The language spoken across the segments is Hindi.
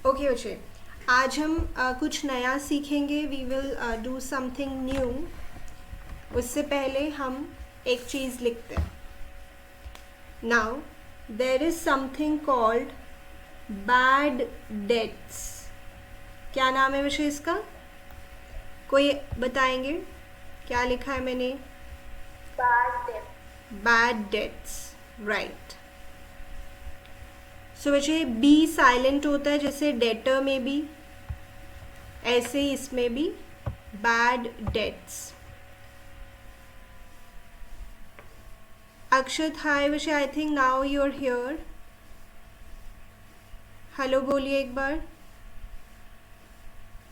ओके बच्चे, आज हम कुछ नया सीखेंगे. We will do something new. उससे पहले हम एक चीज़ लिखते हैं. Now there is something called bad debts. क्या नाम है बच्चे इसका? कोई बताएंगे क्या लिखा है मैंने? Bad debt. Bad debts, right. So बच्चे बी साइलेंट होता है, जैसे डेटर में भी, ऐसे ही इसमें भी बैड डेट्स. अक्षत हाय बच्चे, I think now you are here. Hello बोलिए एक बार.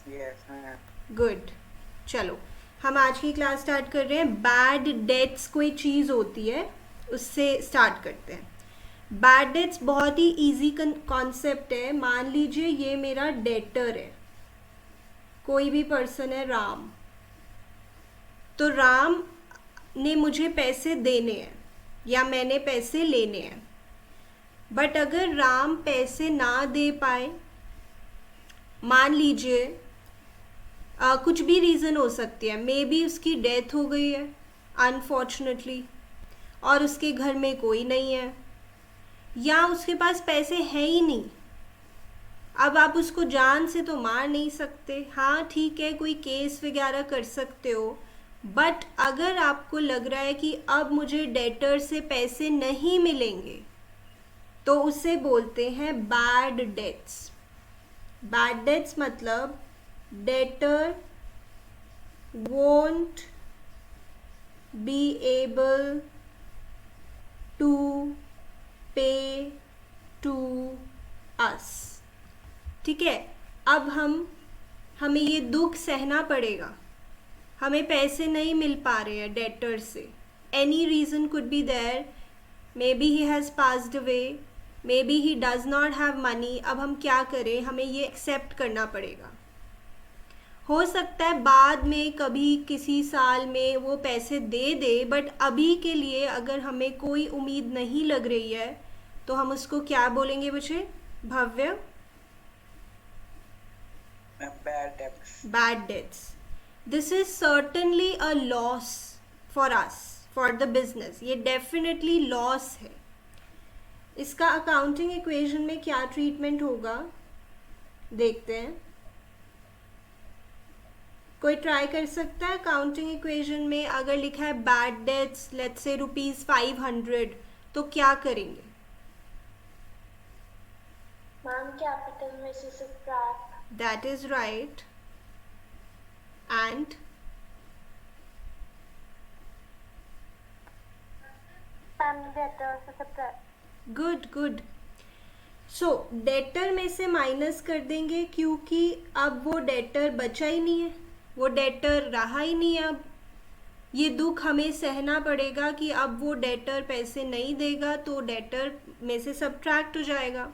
Yes ma'am. गुड. चलो हम आज की क्लास स्टार्ट कर रहे हैं. बैड डेट्स कोई चीज़ होती है, उससे स्टार्ट करते हैं. बैड डेट्स बहुत ही इजी कॉन्सेप्ट है. मान लीजिए ये मेरा डेटर है, कोई भी पर्सन है राम. तो राम ने मुझे पैसे देने हैं या मैंने पैसे लेने हैं. बट अगर राम पैसे ना दे पाए, मान लीजिए कुछ भी रीज़न हो सकती है, मे बी उसकी डेथ हो गई है अनफॉर्चुनेटली, और उसके घर में कोई नहीं है, या उसके पास पैसे हैं ही नहीं. अब आप उसको जान से तो मार नहीं सकते. हाँ ठीक है, कोई केस वगैरह कर सकते हो. बट अगर आपको लग रहा है कि अब मुझे डेटर से पैसे नहीं मिलेंगे, तो उसे बोलते हैं बैड डेट्स. बैड डेट्स मतलब debtor won't be able to pay to us. ठीक है. अब हमें ये दुख सहना पड़ेगा. हमें पैसे नहीं मिल पा रहे हैं डेटर से. Any reason could be there. Maybe he has passed away, maybe he does not have money. अब हम क्या करें? हमें ये एक्सेप्ट करना पड़ेगा. हो सकता है बाद में कभी किसी साल में वो पैसे दे दे, बट अभी के लिए अगर हमें कोई उम्मीद नहीं लग रही है, तो हम उसको क्या बोलेंगे बच्चे? Bhavya, bad debts. Bad debts. This is certainly a loss for us, for the business. ये डेफिनेटली लॉस है. इसका अकाउंटिंग इक्वेशन में क्या ट्रीटमेंट होगा देखते हैं. कोई ट्राई कर सकता है? अकाउंटिंग इक्वेशन में अगर लिखा है बैड डेट्स लेट्स से ₹500, तो क्या करेंगे? मैम कैपिटल में से subtract. That is right. And ma'am debtor से subtract. Good good. So debtor में से माइनस कर देंगे, क्योंकि अब वो डेटर बचा ही नहीं है, वो डेटर रहा ही नहीं है. अब ये दुख हमें सहना पड़ेगा कि अब वो डेटर पैसे नहीं देगा, तो डेटर में से सब्ट्रैक्ट हो जाएगा.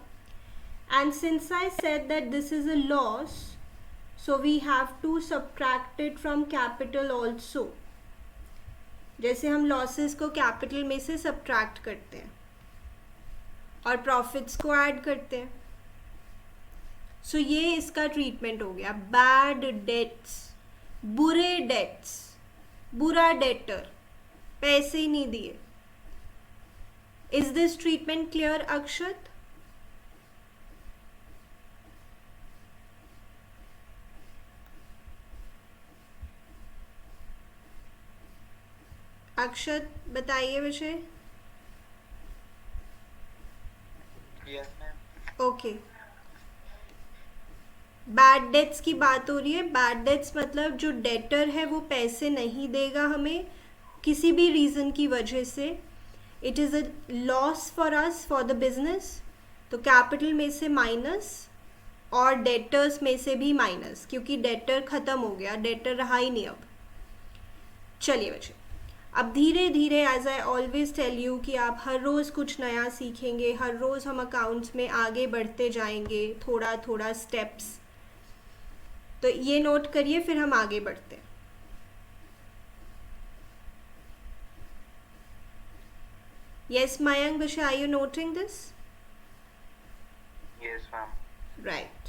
And since I said that this is a loss, so we have to subtract it from capital also. जैसे हम losses को capital में से subtract करते हैं और profits को add करते हैं. So ये इसका treatment हो गया. Bad debts, बुरे debts, बुरा debtor, पैसे ही नहीं दिए. Is this treatment clear, अक्षत? अक्षत बताइए बच्चे. Yes ma'am. Okay. Bad debts की बात हो रही है. बैड डेट्स मतलब जो डेटर है वो पैसे नहीं देगा हमें किसी भी रीज़न की वजह से. It is a loss for us, for the business. तो कैपिटल में से माइनस और डेटर्स में से भी माइनस, क्योंकि डेटर ख़त्म हो गया, डेटर रहा ही नहीं अब. चलिए बच्चे, अब धीरे धीरे, as I always tell you, कि आप हर रोज़ कुछ नया सीखेंगे. हर रोज़ हम अकाउंट्स में आगे बढ़ते जाएंगे, थोड़ा थोड़ा स्टेप्स. तो ये नोट करिए, फिर हम आगे बढ़ते हैं. Yes Mayank Basha, are you noting this? Yes ma'am. Right.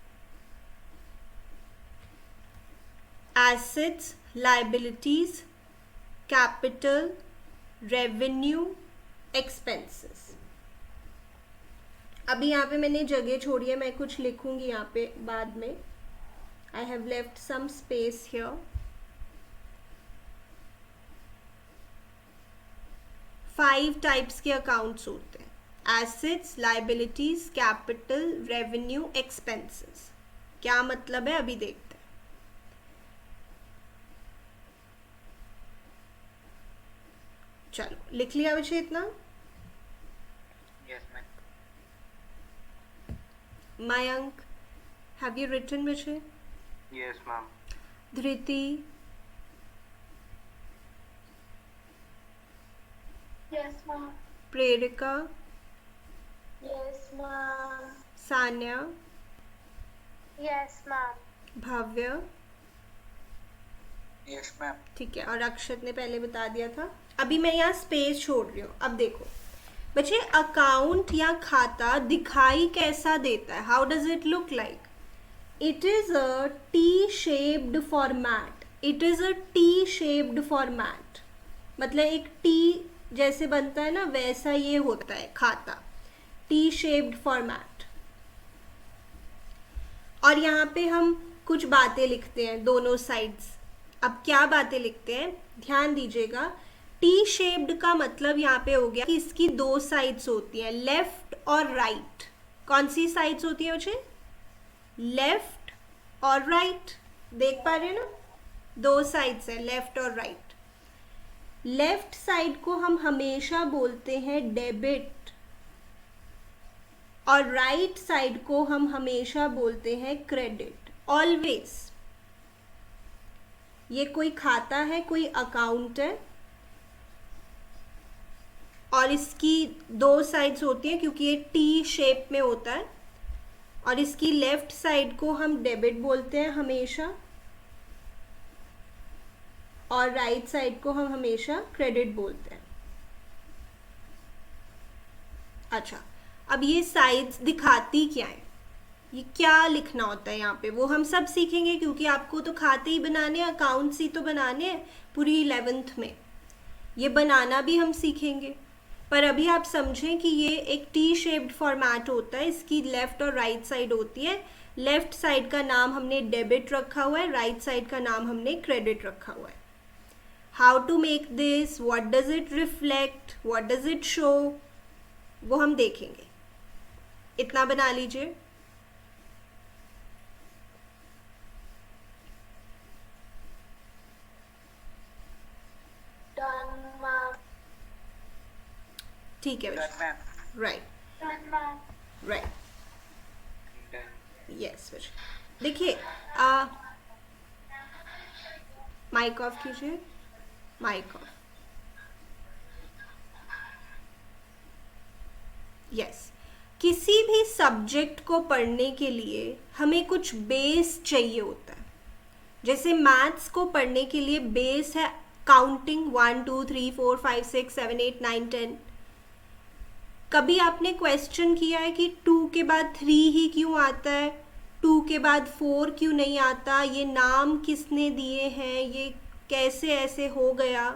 Assets, liabilities, capital, revenue, expenses. अभी यहाँ पे मैंने जगह छोड़ी है, मैं कुछ लिखूंगी यहाँ पे बाद में। I have left some space here. 5 types के अकाउंट्स होते हैं, assets, liabilities, capital, revenue, expenses. क्या मतलब है अभी देखते हैं। चलो लिख लिया बच्चे इतना। Yes, ma'am. Mayank, have you written बच्चे? Yes, ma'am. धृति, Yes, ma'am. प्रेरिका, Yes, ma'am. Sanya, Yes, ma'am. भाव्य, Yes, ma'am. ठीक है, और अक्षत ने पहले बता दिया था। अभी मैं यहाँ स्पेस छोड़ रही हूँ। अब देखो बच्चे, अकाउंट या खाता दिखाई कैसा देता है? How does it look like? It is a T shaped format. It is a T shaped format, मतलब एक टी जैसे बनता है ना, वैसा ये होता है खाता, टी शेप्ड फॉर्मेट। और यहाँ पे हम कुछ बातें लिखते हैं दोनों साइड्स। अब क्या बातें लिखते हैं ध्यान दीजिएगा। टी शेप्ड का मतलब यहाँ पे हो गया कि इसकी 2 साइड्स होती हैं, लेफ्ट और राइट। कौन सी साइड्स होती है बच्चे? लेफ्ट और राइट। देख पा रहे हैं ना, 2 साइड्स हैं, लेफ्ट और राइट। लेफ्ट साइड को हम हमेशा बोलते हैं डेबिट, और राइट साइड को हम हमेशा बोलते हैं क्रेडिट। ऑलवेज। ये कोई खाता है, कोई अकाउंट है, और इसकी 2 साइड्स होती हैं क्योंकि ये टी शेप में होता है। और इसकी लेफ्ट साइड को हम डेबिट बोलते हैं हमेशा, और राइट साइड को हम हमेशा क्रेडिट बोलते हैं। अच्छा, अब ये साइड्स दिखाती क्या है, ये क्या लिखना होता है यहाँ पे, वो हम सब सीखेंगे, क्योंकि आपको तो खाते ही बनाने हैं, अकाउंट्स ही तो बनाने हैं पूरी 11th में। ये बनाना भी हम सीखेंगे, पर अभी आप समझें कि ये एक टी शेप्ड फॉर्मेट होता है। इसकी लेफ्ट और राइट साइड होती है। लेफ्ट साइड का नाम हमने डेबिट रखा हुआ है, राइट साइड का नाम हमने क्रेडिट रखा हुआ है। How to make this, what does it reflect, what does it show, वो हम देखेंगे। इतना बना लीजिए। Done, ma'am. ठीक है Done, ma'am. Right Done, ma'am. Right, Done. Yes बच्चे। देखिए, माइक ऑफ कीजिए, माइक ऑफ। यस, किसी भी सब्जेक्ट को पढ़ने के लिए हमें कुछ बेस चाहिए होता है। जैसे मैथ्स को पढ़ने के लिए बेस है काउंटिंग, 1 2 3 4 5 6 7 8 9 10। कभी आपने क्वेश्चन किया है कि 2 के बाद 3 ही क्यों आता है, 2 के बाद 4 क्यों नहीं आता, ये नाम किसने दिए हैं, ये कैसे ऐसे हो गया?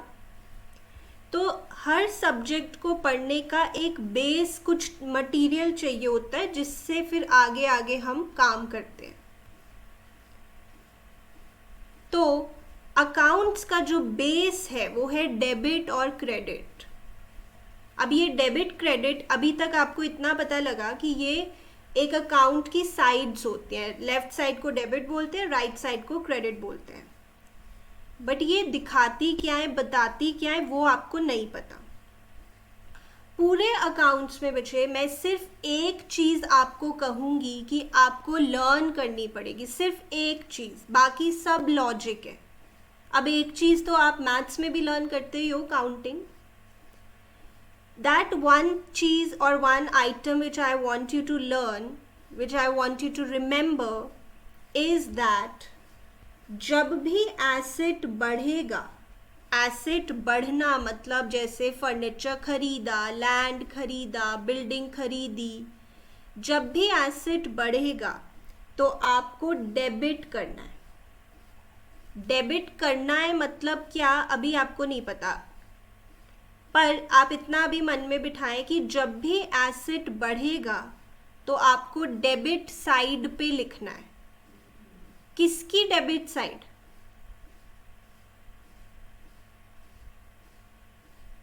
तो हर सब्जेक्ट को पढ़ने का एक बेस, कुछ मटेरियल चाहिए होता है, जिससे फिर आगे आगे हम काम करते हैं। तो अकाउंट्स का जो बेस है वो है डेबिट और क्रेडिट। अब ये डेबिट क्रेडिट, अभी तक आपको इतना पता लगा कि ये एक अकाउंट की साइड्स होती हैं। लेफ्ट साइड को डेबिट बोलते हैं, राइट साइड को क्रेडिट बोलते हैं। बट ये दिखाती क्या है, बताती क्या है, वो आपको नहीं पता। पूरे अकाउंट्स में बच्चे मैं सिर्फ एक चीज़ आपको कहूँगी कि आपको लर्न करनी पड़ेगी, सिर्फ एक चीज़, बाकी सब लॉजिक है। अब एक चीज़ तो आप मैथ्स में भी लर्न करते ही हो, counting. That one cheese or one item which I want you to learn, which I want you to remember, is that जब भी एसेट बढ़ेगा, एसेट बढ़ना मतलब जैसे फर्नीचर खरीदा, लैंड खरीदा, बिल्डिंग खरीदी, जब भी एसेट बढ़ेगा तो आपको डेबिट करना है। डेबिट करना है मतलब क्या अभी आपको नहीं पता, पर आप इतना अभी मन में बिठाएं कि जब भी एसेट बढ़ेगा तो आपको डेबिट साइड पे लिखना है। किसकी डेबिट साइड?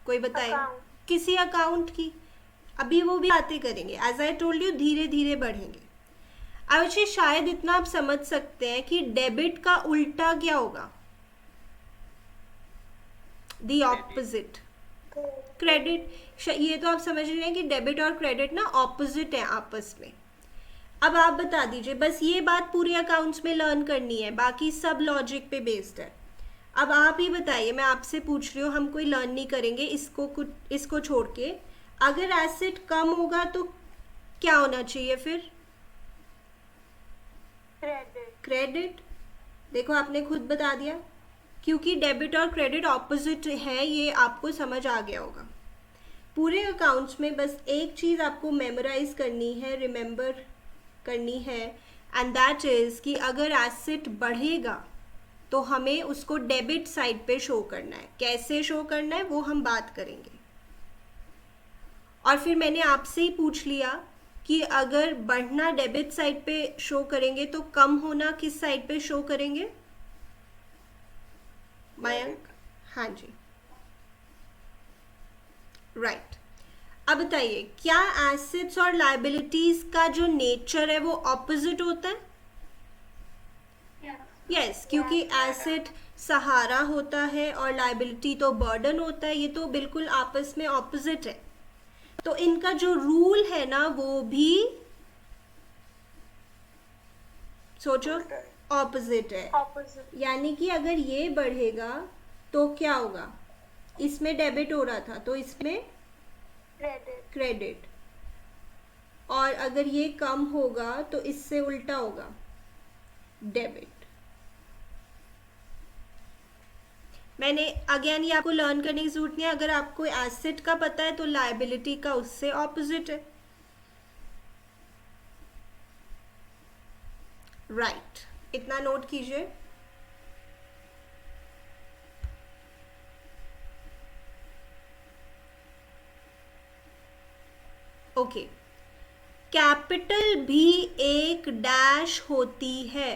कोई बताए? Account. किसी अकाउंट की। अभी वो भी बातें करेंगे, एज आई टोल्ड यू धीरे धीरे बढ़ेंगे। अब शायद इतना आप समझ सकते हैं कि डेबिट का उल्टा क्या होगा, दी ऑपोजिट, क्रेडिट। ये तो आप समझ रहे हैं कि डेबिट और क्रेडिट ना ऑपोजिट है आपस में। अब आप बता दीजिए, बस ये बात पूरे अकाउंट्स में लर्न करनी है, बाकी सब लॉजिक पे बेस्ड है। अब आप ही बताइए, मैं आपसे पूछ रही हूँ, हम कोई लर्न नहीं करेंगे इसको छोड़ के। अगर एसेट कम होगा तो क्या होना चाहिए फिर? Credit. क्रेडिट। देखो आपने खुद बता दिया, क्योंकि डेबिट और क्रेडिट ऑपोजिट है, ये आपको समझ आ गया होगा। पूरे अकाउंट्स में बस एक चीज़ आपको मेमोराइज करनी है, रिमेंबर करनी है, एंड दैट इज़ कि अगर एसेट बढ़ेगा तो हमें उसको डेबिट साइड पे शो करना है। कैसे शो करना है वो हम बात करेंगे। और फिर मैंने आपसे ही पूछ लिया कि अगर बढ़ना डेबिट साइड पे शो करेंगे तो कम होना किस साइड पे शो करेंगे? मयंक? हाँ जी, राइट। अब बताइए, क्या एसेट्स और लायबिलिटीज का जो नेचर है वो ऑपोजिट होता है? यस, क्योंकि एसेट सहारा होता है और लायबिलिटी तो बर्डन होता है, ये तो बिल्कुल आपस में ऑपोजिट है। तो इनका जो रूल है ना वो भी सोचो ऑपोजिट है। Opposite. यानी कि अगर ये बढ़ेगा तो क्या होगा? इसमें डेबिट हो रहा था तो इसमें Credit. क्रेडिट, और अगर ये कम होगा तो इससे उल्टा होगा, डेबिट। मैंने अगेन ये आपको लर्न करने की जरूरत नहीं है, अगर आपको एसेट का पता है तो लायबिलिटी का उससे ऑपोजिट है। राइट, इतना नोट कीजिए। ओके, कैपिटल भी एक डैश होती है।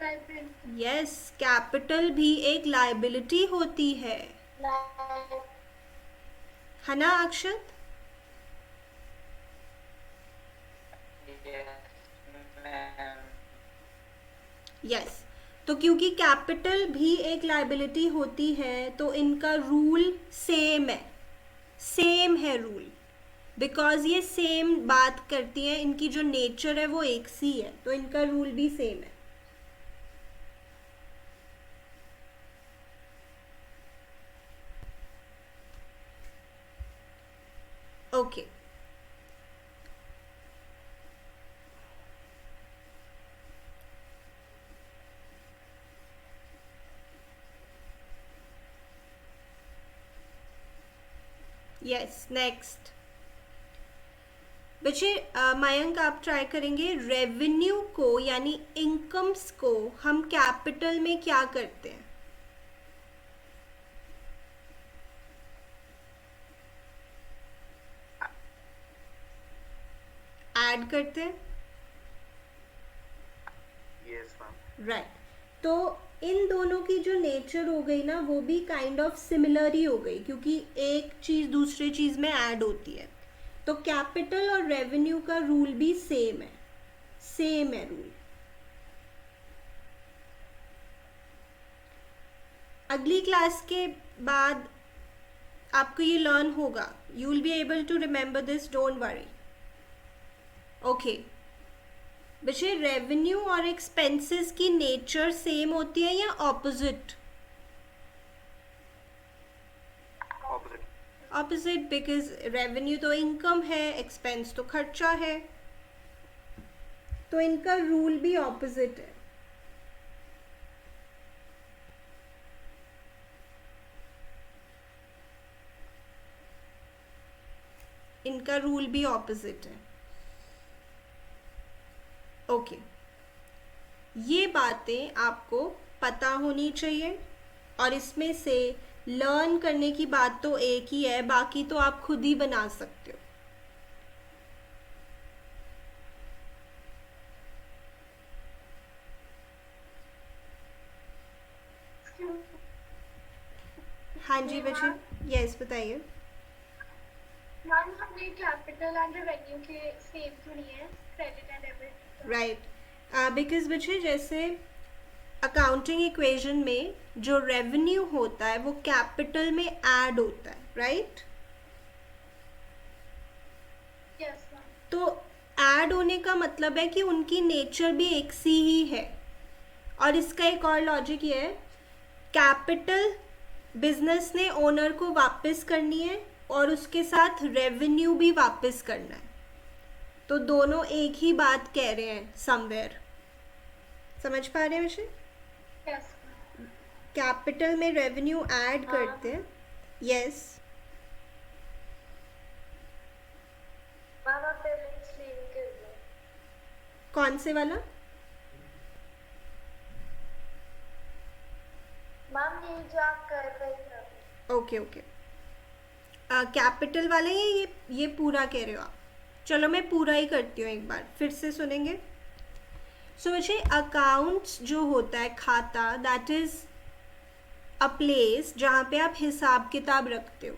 Liability. यस, कैपिटल भी एक लायबिलिटी होती है ना अक्षत? यस, तो क्योंकि कैपिटल भी एक लायबिलिटी होती है तो इनका रूल सेम है रूल, बिकॉज ये सेम बात करती हैं, इनकी जो नेचर है वो एक सी है, तो इनका रूल भी सेम है। ओके, यस, नेक्स्ट बच्चे, मयंक आप ट्राई करेंगे। रेवेन्यू को यानी इनकम्स को हम कैपिटल में क्या करते हैं? ऐड करते हैं। Yes ma'am. राइट, तो इन दोनों की जो नेचर हो गई ना वो भी काइंड ऑफ सिमिलर ही हो गई, क्योंकि एक चीज दूसरे चीज में ऐड होती है। तो कैपिटल और रेवेन्यू का रूल भी सेम है रूल। अगली क्लास के बाद आपको ये लर्न होगा, you will be able to remember this, don't worry. Okay बच्चे, रेवेन्यू और एक्सपेंसेस की नेचर सेम होती है या opposite? Opposite. Opposite, because revenue तो इनकम है, एक्सपेंस तो खर्चा है, तो इनका रूल भी ऑपोजिट है। इनका रूल भी ऑपोजिट है। ओके, ये बातें आपको पता होनी चाहिए, और इसमें से लर्न करने की बात तो एक ही है, बाकी तो आप खुद ही बना सकते हो। हाँ जी बच्चे, यस बताइए। मैम हमने कैपिटल एंड रेवेन्यू के सेम क्यों नहीं है, credit and debit? Right, because बच्चे जैसे अकाउंटिंग इक्वेशन में जो रेवेन्यू होता है वो कैपिटल में ऐड होता है, राइट? Yes ma'am. तो ऐड होने का मतलब है कि उनकी नेचर भी एक सी ही है। और इसका एक और लॉजिक ये है, कैपिटल बिजनेस ने ओनर को वापस करनी है और उसके साथ रेवेन्यू भी वापस करना है, तो दोनों एक ही बात कह रहे हैं समवेयर। समझ पा रहे हैं वैसे? यस कैपिटल में रेवेन्यू ऐड हाँ। करते हैं, यस। मैम आप पहले एक्सप्लेन कर दो। कौन से वाला? मैम ये जो आप कर रहे थे। ओके ओके, कैपिटल वाले ये पूरा कह रहे हो आप? चलो मैं पूरा ही करती हूँ, एक बार फिर से सुनेंगे। सो बच्चे अकाउंट्स जो होता है, खाता, दैट इज अ प्लेस जहाँ पे आप हिसाब किताब रखते हो।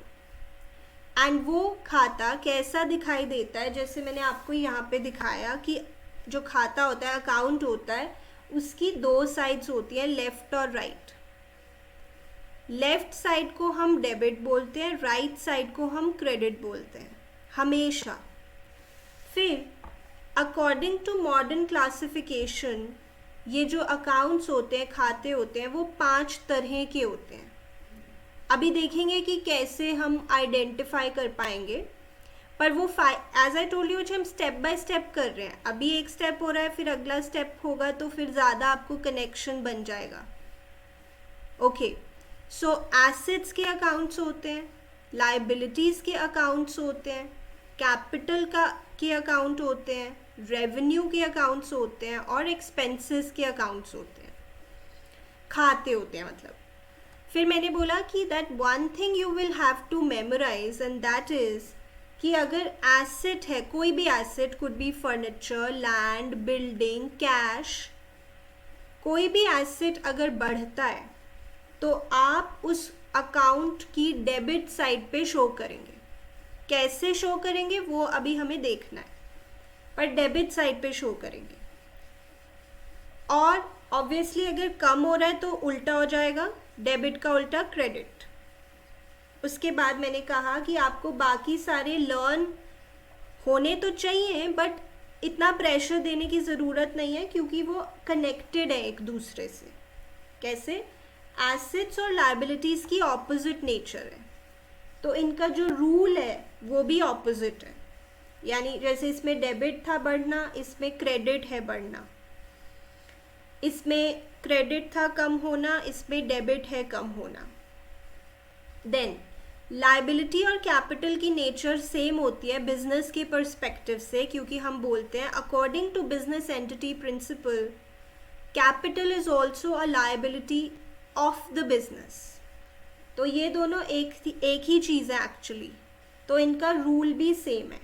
एंड वो खाता कैसा दिखाई देता है, जैसे मैंने आपको यहाँ पे दिखाया कि जो खाता होता है, अकाउंट होता है, उसकी दो साइड्स होती हैं, लेफ्ट और राइट। लेफ्ट साइड को हम डेबिट बोलते हैं, राइट साइड को हम क्रेडिट बोलते हैं हमेशा। फिर अकॉर्डिंग टू मॉडर्न क्लासिफिकेशन ये जो अकाउंट्स होते हैं, खाते होते हैं, वो 5 तरह के होते हैं। अभी देखेंगे कि कैसे हम आइडेंटिफाई कर पाएंगे, पर वो एज आई टोल्ड यू हम स्टेप बाय स्टेप कर रहे हैं। अभी एक स्टेप हो रहा है, फिर अगला स्टेप होगा, तो फिर ज़्यादा आपको कनेक्शन बन जाएगा। ओके, सो एसेट्स के अकाउंट्स होते हैं, लाइबिलिटीज़ के अकाउंट्स होते हैं, कैपिटल के अकाउंट होते हैं, रेवेन्यू के अकाउंट्स होते हैं, और एक्सपेंसेस के अकाउंट्स होते हैं, खाते होते हैं मतलब। फिर मैंने बोला कि that one thing you will have to memorise, and that is कि अगर एसेट है, कोई भी asset, could be furniture, land, building, cash, कोई भी एसेट अगर बढ़ता है तो आप उस अकाउंट की डेबिट साइड पे शो करेंगे। कैसे शो करेंगे वो अभी हमें देखना है, पर डेबिट साइड पे शो करेंगे। और ऑब्वियसली अगर कम हो रहा है तो उल्टा हो जाएगा, डेबिट का उल्टा क्रेडिट। उसके बाद मैंने कहा कि आपको बाकी सारे लर्न होने तो चाहिए, बट इतना प्रेशर देने की ज़रूरत नहीं है, क्योंकि वो कनेक्टेड है एक दूसरे से। कैसे? एसेट्स और लायबिलिटीज़ की ऑपोजिट नेचर है, तो इनका जो रूल है वो भी ऑपोजिट है। यानी जैसे इसमें डेबिट था बढ़ना, इसमें क्रेडिट है बढ़ना। इसमें क्रेडिट था कम होना, इसमें डेबिट है कम होना। देन लायबिलिटी और कैपिटल की नेचर सेम होती है बिजनेस के पर्सपेक्टिव से, क्योंकि हम बोलते हैं according to business entity principle capital is also a liability of the business. तो ये दोनों एक ही चीज़ है एक्चुअली, तो इनका रूल भी सेम है,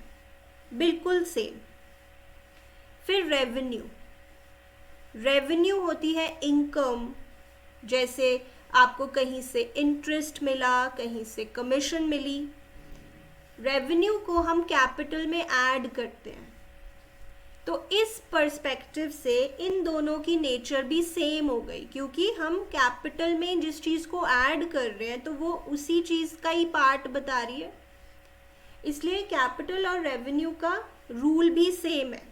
बिल्कुल सेम। फिर रेवेन्यू होती है इनकम, जैसे आपको कहीं से इंटरेस्ट मिला, कहीं से कमीशन मिली। रेवेन्यू को हम कैपिटल में ऐड करते हैं, तो इस पर्सपेक्टिव से इन दोनों की नेचर भी सेम हो गई, क्योंकि हम कैपिटल में जिस चीज़ को ऐड कर रहे हैं तो वो उसी चीज़ का ही पार्ट बता रही है, इसलिए कैपिटल और रेवेन्यू का रूल भी सेम है।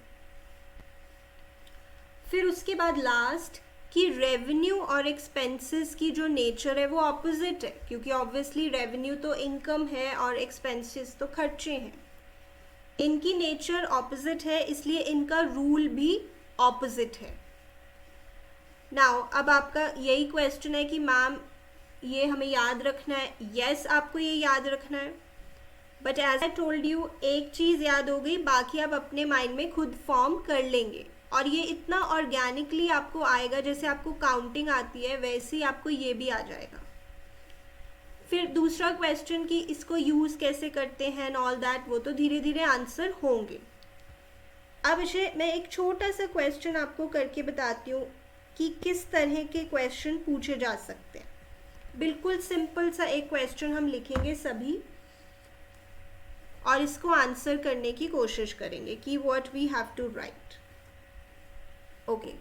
फिर उसके बाद लास्ट कि रेवेन्यू और एक्सपेंसेस की जो नेचर है वो ऑपोजिट है, क्योंकि ऑब्वियसली रेवेन्यू तो इनकम है और एक्सपेंसेस तो खर्चे हैं। इनकी नेचर ऑपोजिट है, इसलिए इनका रूल भी ऑपोजिट है। नाउ अब आपका यही क्वेश्चन है कि मैम ये हमें याद रखना है। यस, आपको ये याद रखना है, but as I told you एक चीज़ याद हो गई, बाकी आप अपने माइंड में खुद फॉर्म कर लेंगे। और ये इतना ऑर्गेनिकली आपको आएगा, जैसे आपको काउंटिंग आती है वैसे ही आपको ये भी आ जाएगा। फिर दूसरा क्वेश्चन कि इसको यूज़ कैसे करते हैं एंड ऑल दैट, वो तो धीरे धीरे आंसर होंगे। अब इसे मैं एक छोटा सा क्वेश्चन आपको करके बताती हूँ कि किस तरह के क्वेश्चन पूछे जा सकते हैं। बिल्कुल सिंपल सा एक क्वेश्चन हम लिखेंगे सभी और इसको आंसर करने की कोशिश करेंगे कि what we have to write. Okay,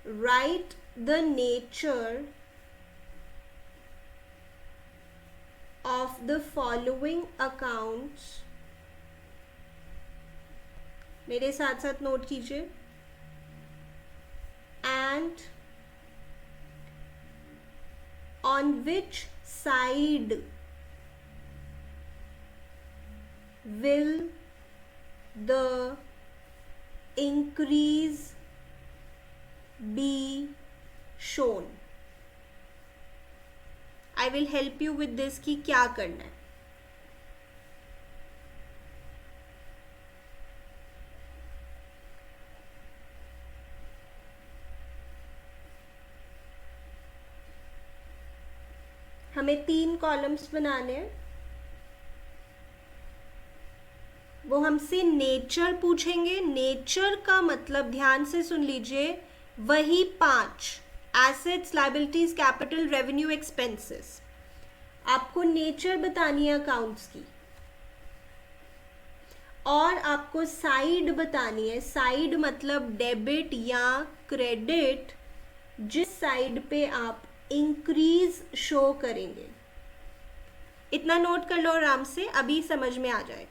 write the nature of the following accounts, मेरे साथ साथ नोट कीजिए, and on which side will the increase be shown। I will help you with this कि क्या करना है। हमें 3 कॉलम्स बनाने हैं। वो हमसे नेचर पूछेंगे। नेचर का मतलब ध्यान से सुन लीजिए, वही 5 assets, liabilities, capital, revenue, expenses. आपको नेचर बतानी है अकाउंट्स की और आपको साइड बतानी है। साइड मतलब डेबिट या क्रेडिट, जिस साइड पे आप इंक्रीज शो करेंगे। इतना नोट कर लो आराम से, अभी समझ में आ जाए।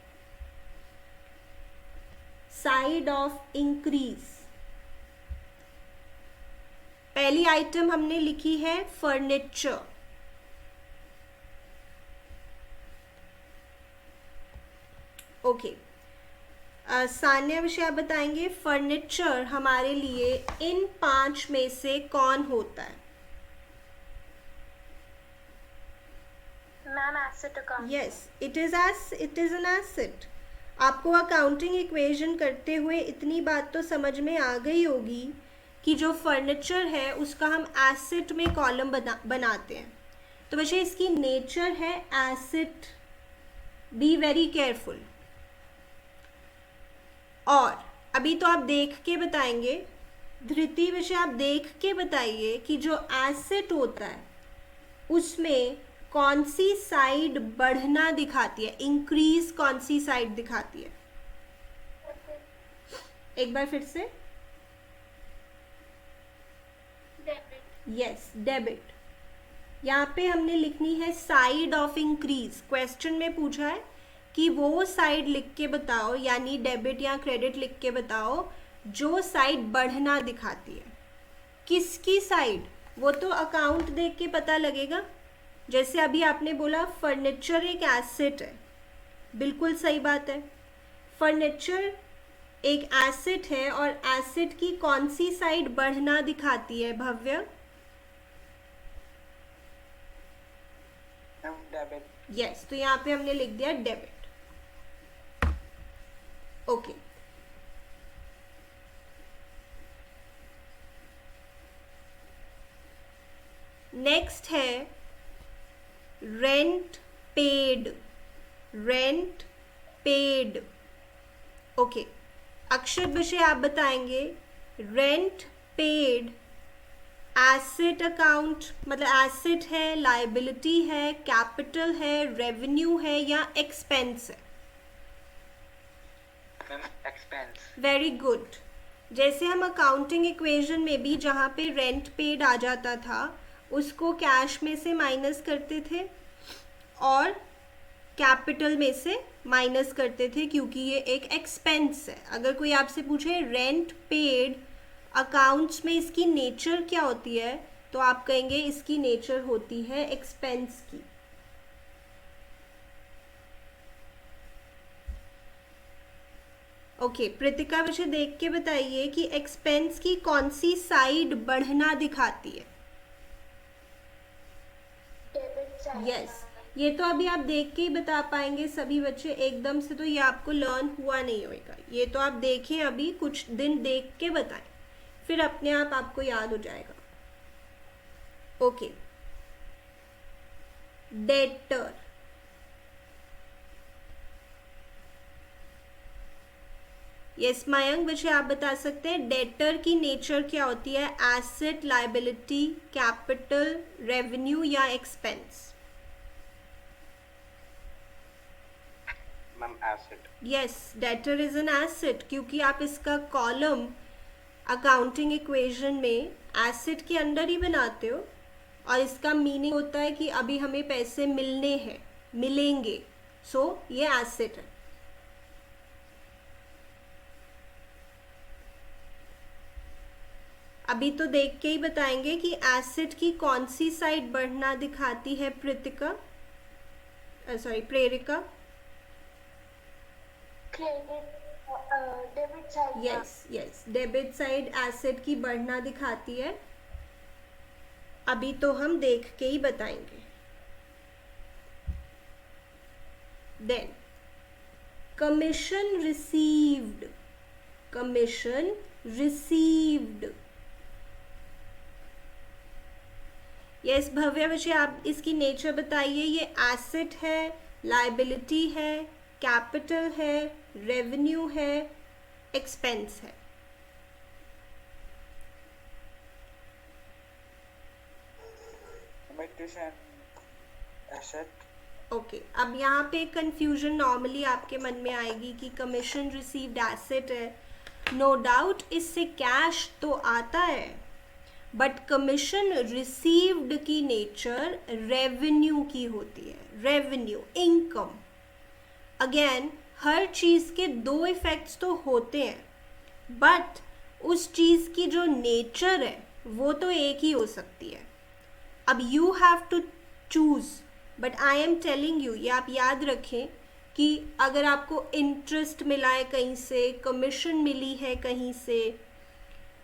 साइड ऑफ इंक्रीज, पहली आइटम हमने लिखी है फर्नीचर। ओके, सान्या विषय आप बताएंगे फर्नीचर हमारे लिए इन 5 में से कौन होता है? Ma'am asset account. Yes, it is an asset. आपको अकाउंटिंग इक्वेशन करते हुए इतनी बात तो समझ में आ गई होगी कि जो फर्नीचर है उसका हम एसेट में कॉलम बनाते हैं। तो वैसे इसकी नेचर है एसेट, बी वेरी केयरफुल। और अभी तो आप देख के बताएंगे, धृति विषय आप देख के बताइए कि जो एसेट होता है उसमें कौन सी साइड बढ़ना दिखाती है, इंक्रीज कौन सी साइड दिखाती है? एक बार फिर से। Yes, debit. यहाँ पे हमने लिखनी है साइड ऑफ इंक्रीज। क्वेश्चन में पूछा है कि वो साइड लिख के बताओ, यानी डेबिट या क्रेडिट लिख के बताओ जो साइड बढ़ना दिखाती है। किसकी साइड? वो तो अकाउंट देख के पता लगेगा। जैसे अभी आपने बोला फर्नीचर एक एसेट है, बिल्कुल सही बात है। फर्नीचर एक एसेट है और एसेट की कौन सी साइड बढ़ना दिखाती है भव्य? डेबिट। यस, तो यहाँ पे हमने लिख दिया डेबिट। ओके, नेक्स्ट है rent paid. Rent paid, okay. अक्षर विषय आप बताएंगे रेंट पेड एसेट अकाउंट, मतलब एसेट है, लायबिलिटी है, कैपिटल है, रेवेन्यू है या एक्सपेंस है? एक्सपेंस। Very good. जैसे हम अकाउंटिंग इक्वेशन में भी जहाँ पे रेंट पेड आ जाता था उसको कैश में से माइनस करते थे और कैपिटल में से माइनस करते थे, क्योंकि ये एक एक्सपेंस है। अगर कोई आपसे पूछे रेंट पेड अकाउंट्स में इसकी नेचर क्या होती है, तो आप कहेंगे इसकी नेचर होती है एक्सपेंस की। ओके, प्रीतिका विषय देख के बताइए कि एक्सपेंस की कौन सी साइड बढ़ना दिखाती है? Debit side. यस, ये तो अभी आप देख के ही बता पाएंगे सभी बच्चे, एकदम से तो ये आपको लर्न हुआ नहीं होएगा। ये तो आप देखें, अभी कुछ दिन देख के बताएं, फिर अपने आप आपको याद हो जाएगा। Okay, debtor. यस मयंक, बच्चे आप बता सकते हैं डेटर की नेचर क्या होती है? एसेट, लायबिलिटी, कैपिटल, रेवेन्यू या expense? Ma'am asset. Yes, debtor is an asset, क्योंकि आप इसका कॉलम अकाउंटिंग इक्वेशन में एसेट के अंडर ही बनाते हो, और इसका मीनिंग होता है कि अभी हमें पैसे मिलने हैं, मिलेंगे, सो ये एसेट है। अभी तो देख के ही बताएंगे कि एसेट की कौन सी साइड बढ़ना दिखाती है Pritika, sorry Prerika. Debit side. Yes yes, debit side asset की बढ़ना दिखाती है। अभी तो हम देख के ही बताएंगे। Then commission received, commission received. Yes Bhavya, बच्चे आप इसकी नेचर बताइए। ये एसेट है, लायबिलिटी है, कैपिटल है, रेवेन्यू है, एक्सपेंस है? एसेट। ओके, अब यहाँ पे कंफ्यूजन नॉर्मली आपके मन में आएगी कि कमीशन रिसीव्ड एसेट है। नो डाउट इससे कैश तो आता है, बट कमीशन रिसीव्ड की नेचर रेवेन्यू की होती है। Revenue, income. अगेन हर चीज़ के दो इफेक्ट्स तो होते हैं, बट उस चीज़ की जो नेचर है वो तो एक ही हो सकती है। अब you have to choose, but I am telling you, ये आप याद रखें कि अगर आपको इंटरेस्ट मिला है कहीं से, कमीशन मिली है कहीं से,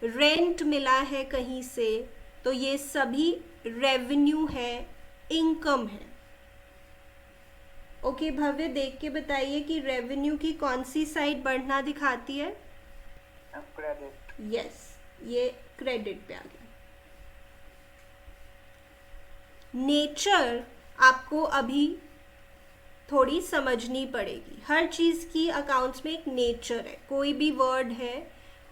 रेंट मिला है कहीं से, तो ये सभी रेवेन्यू है, इनकम है। ओके भव्य, देख के बताइए कि रेवेन्यू की कौन सी साइड बढ़ना दिखाती है? क्रेडिट। यस, ये क्रेडिट पे आ गया। नेचर आपको अभी थोड़ी समझनी पड़ेगी। हर चीज़ की अकाउंट्स में एक नेचर है। कोई भी वर्ड है,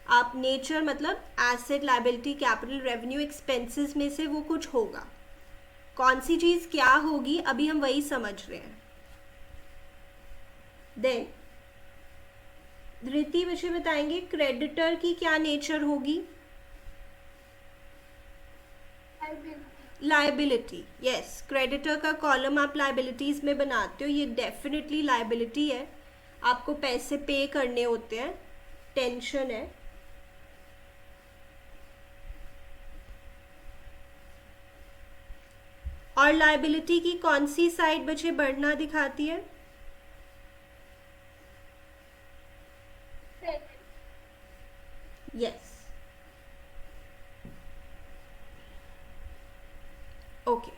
आप नेचर मतलब asset, liability, capital, revenue, expenses में से वो कुछ होगा। कौन सी चीज़ क्या होगी अभी हम वही समझ रहे हैं। देन धृति बच्चे बताएंगे क्रेडिटर की क्या नेचर होगी? लायबिलिटी। यस, क्रेडिटर का कॉलम आप लायबिलिटीज में बनाते हो, ये डेफिनेटली लायबिलिटी है। आपको पैसे पे करने होते हैं, टेंशन है। और लायबिलिटी की कौन सी साइड बच्चे बढ़ना दिखाती है? Yes, okay.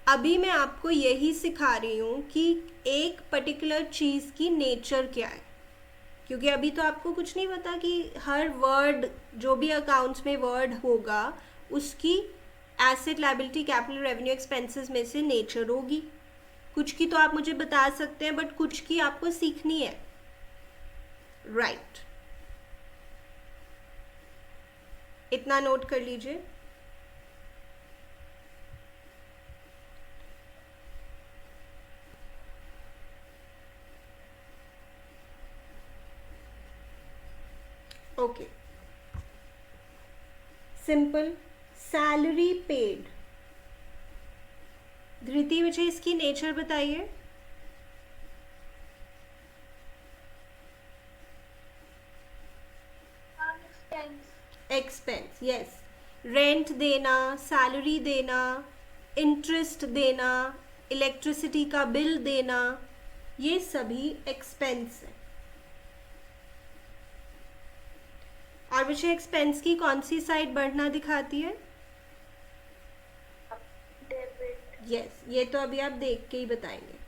अभी मैं आपको यही सिखा रही हूँ कि एक पर्टिकुलर चीज़ की नेचर क्या है, क्योंकि अभी तो आपको कुछ नहीं पता कि हर वर्ड, जो भी अकाउंट्स में वर्ड होगा, उसकी asset, liability, capital, revenue, expenses में से नेचर होगी। कुछ की तो आप मुझे बता सकते हैं, बट कुछ की आपको सीखनी है। राइट, इतना नोट कर लीजिए। Okay, simple salary paid. Dhriti मुझे इसकी नेचर बताइए। एक्सपेंस। यस, रेंट देना, सैलरी देना, इंटरेस्ट देना, इलेक्ट्रिसिटी का बिल देना, ये सभी एक्सपेंस है। और मुझे एक्सपेंस की कौन सी साइड बढ़ना दिखाती है? डेबिट। यस, ये तो अभी आप देख के ही बताएंगे।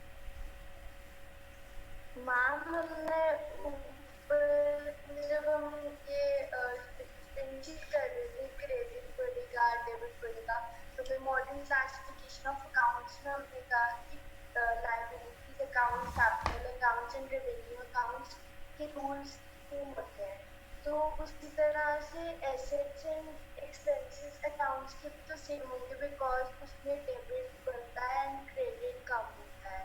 मैम हमने ऊपर जब हम ये इंचिट कर रहे थे क्रेडिट पड़ेगा डेबिट पड़ेगा, तो फिर मॉडर्न क्लासिफिकेशन ऑफ अकाउंट्स में हमने कहा कि liabilities account, capital accounts and revenue accounts के रूल्स सेम होते हैं। तो उसी तरह से एसेट्स एंड एक्सपेंसेस अकाउंट्स के भी तो सेम होंगे, बिकॉज उसमें डेबिट बनता है एंड क्रेडिट कम होता है।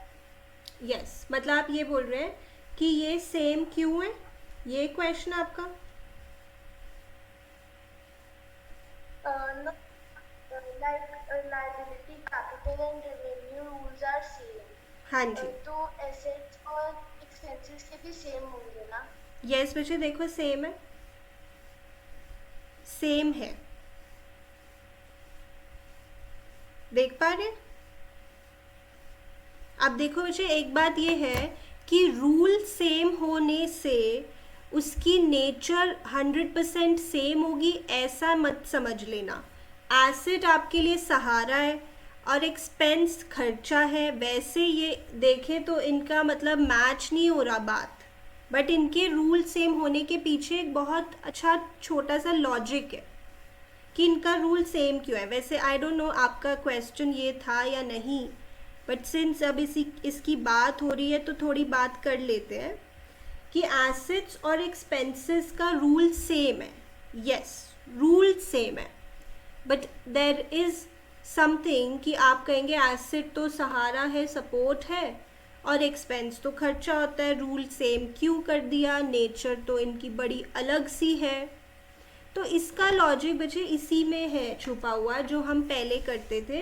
यस, मतलब आप ये बोल रहे हैं कि ये सेम क्यों है, ये क्वेश्चन आपका? No, liability, capital and revenue rules are same. हाँ जी, तो assets और expenses के भी same होंगे ना? यस बच्चे देखो सेम है, सेम है, देख पा रहे हैं? अब देखो बच्चे एक बात ये है कि रूल सेम होने से उसकी नेचर 100% सेम होगी ऐसा मत समझ लेना। एसेट आपके लिए सहारा है और एक्सपेंस खर्चा है, वैसे ये देखें तो इनका मतलब मैच नहीं हो रहा बात, बट इनके रूल सेम होने के पीछे एक बहुत अच्छा छोटा सा लॉजिक है कि इनका रूल सेम क्यों है। वैसे आई डोंट नो आपका क्वेश्चन ये था या नहीं, बट सिंस अब इसकी बात हो रही है तो थोड़ी बात कर लेते हैं कि एसेट्स और एक्सपेंसेस का रूल सेम है। यस, रूल सेम है, बट देर इज़ समथिंग कि आप कहेंगे एसेट तो सहारा है, सपोर्ट है, और एक्सपेंस तो खर्चा होता है, रूल सेम क्यों कर दिया, नेचर तो इनकी बड़ी अलग सी है। तो इसका लॉजिक बच्चे इसी में है छुपा हुआ, जो हम पहले करते थे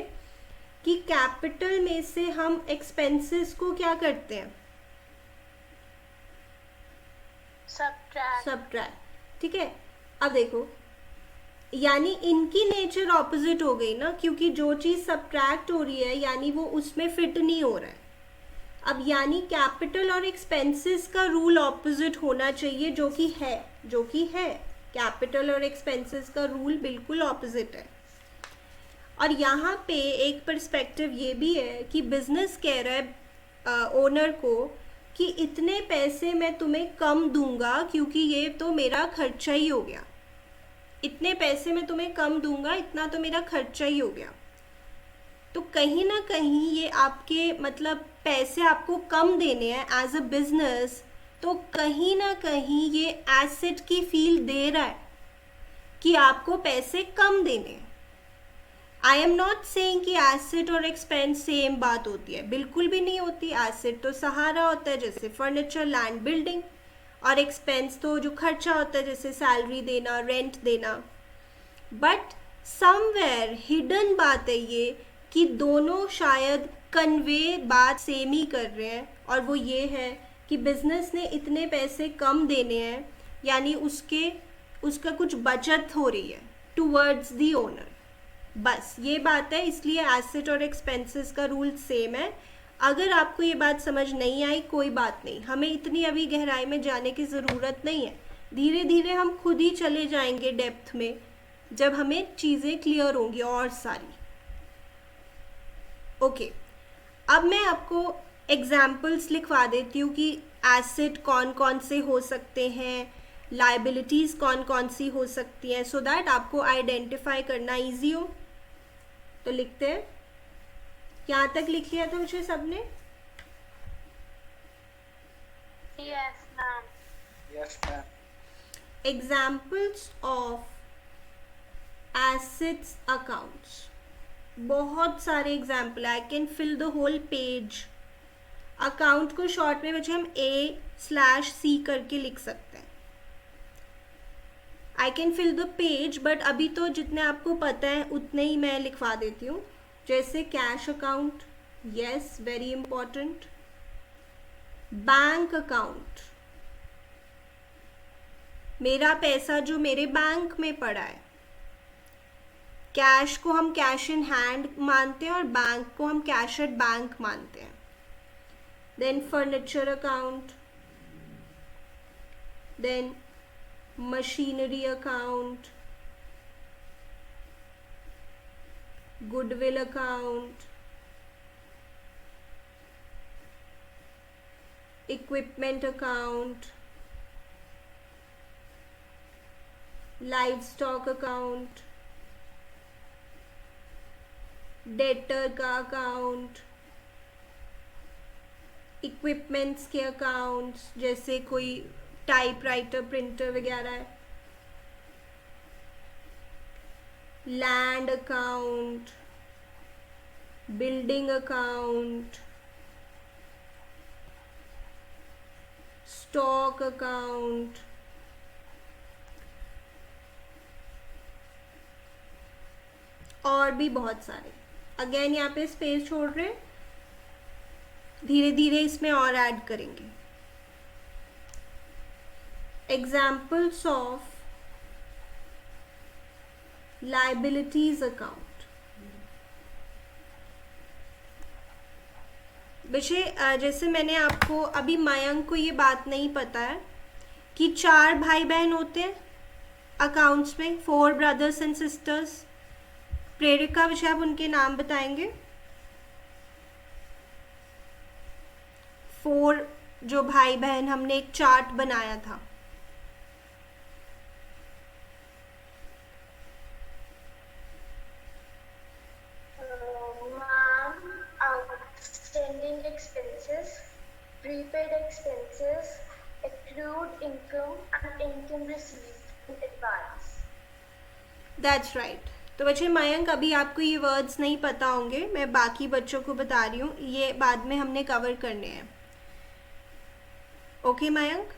कि कैपिटल में से हम एक्सपेंसेस को क्या करते हैं, सब्ट्रैक्ट। ठीक है, अब देखो यानी इनकी नेचर ऑपोजिट हो गई ना, क्योंकि जो चीज़ सब्ट्रैक्ट हो रही है यानी वो उसमें फिट नहीं हो रहा है। अब यानी कैपिटल और एक्सपेंसेस का रूल ऑपोजिट होना चाहिए, जो कि है कैपिटल और एक्सपेंसेस का रूल बिल्कुल ऑपोजिट है। और यहाँ पे एक पर्सपेक्टिव ये भी है कि बिजनेस कह रहा है ओनर को कि इतने पैसे मैं तुम्हें कम दूंगा क्योंकि ये तो मेरा खर्चा ही हो गया, इतने पैसे मैं तुम्हें कम दूंगा, इतना तो मेरा खर्चा ही हो गया। तो कहीं ना कहीं ये आपके मतलब पैसे आपको कम देने हैं एज अ बिजनेस, तो कहीं ना कहीं ये एसेट की फील दे रहा है कि आपको पैसे कम देने हैं। आई एम नॉट सेइंग कि एसेट और एक्सपेंस सेम बात होती है, बिल्कुल भी नहीं होती। एसेट तो सहारा होता है जैसे फर्नीचर, लैंड, बिल्डिंग, और एक्सपेंस तो जो खर्चा होता है जैसे सैलरी देना, रेंट देना। बट समवेयर हिडन बात है ये कि दोनों शायद कन्वे बात सेम ही कर रहे हैं, और वो ये है कि बिजनेस ने इतने पैसे कम देने हैं यानी उसका कुछ बचत हो रही है टूवर्ड्स दी ओनर, बस ये बात है। इसलिए एसेट और एक्सपेंसेस का रूल सेम है। अगर आपको ये बात समझ नहीं आई कोई बात नहीं, हमें इतनी अभी गहराई में जाने की ज़रूरत नहीं है, धीरे धीरे हम खुद ही चले जाएंगे डेप्थ में जब हमें चीज़ें क्लियर होंगी और सारी। ओके, अब मैं आपको एग्जाम्पल्स लिखवा देती हूँ कि एसेट कौन कौन से हो सकते हैं, लाइबिलिटीज़ कौन कौन सी हो सकती हैं, सो दैट आपको आइडेंटिफाई करना ईजी हो। तो लिखते हैं, यहाँ तक लिख लिया था मुझे सबने? Yes, ma'am. Yes, ma'am. Examples of assets accounts, बहुत सारे example, I can fill the whole page. Account को शॉर्ट में बच्चे हम A/C करके लिख सकते हैं। I can fill the page, but अभी तो जितने आपको पता है उतने ही मैं लिखवा देती हूँ। जैसे cash account, yes very important. Bank account, मेरा पैसा जो मेरे बैंक में पड़ा है। कैश को हम कैश इन हैंड मानते हैं और बैंक को हम कैश एट बैंक मानते हैं। Then furniture account, then machinery account, goodwill account, equipment account, livestock account, debtor का अकाउंट, इक्विपमेंट्स के अकाउंट्स जैसे कोई टाइपराइटर प्रिंटर वगैरह है, land account, building account, stock account, और भी बहुत सारे। अगेन यहाँ पे स्पेस छोड़ रहे हैं, धीरे धीरे इसमें और ऐड करेंगे। Examples of liabilities account. विषय जैसे मैंने आपको अभी, मयंक को ये बात नहीं पता है कि 4 भाई बहन होते हैं अकाउंट्स में, 4 ब्रदर्स एंड सिस्टर्स। प्रेरिका विषय आप उनके नाम बताएंगे। 4 जो भाई बहन, हमने एक चार्ट बनाया था। Outstanding expenses, prepaid expenses, accrued income and income received in advance. That's right. तो बच्चे मयंक, अभी आपको ये वर्ड्स नहीं पता होंगे, मैं बाकी बच्चों को बता रही हूँ, ये बाद में हमने कवर करने हैं। Okay Mayank?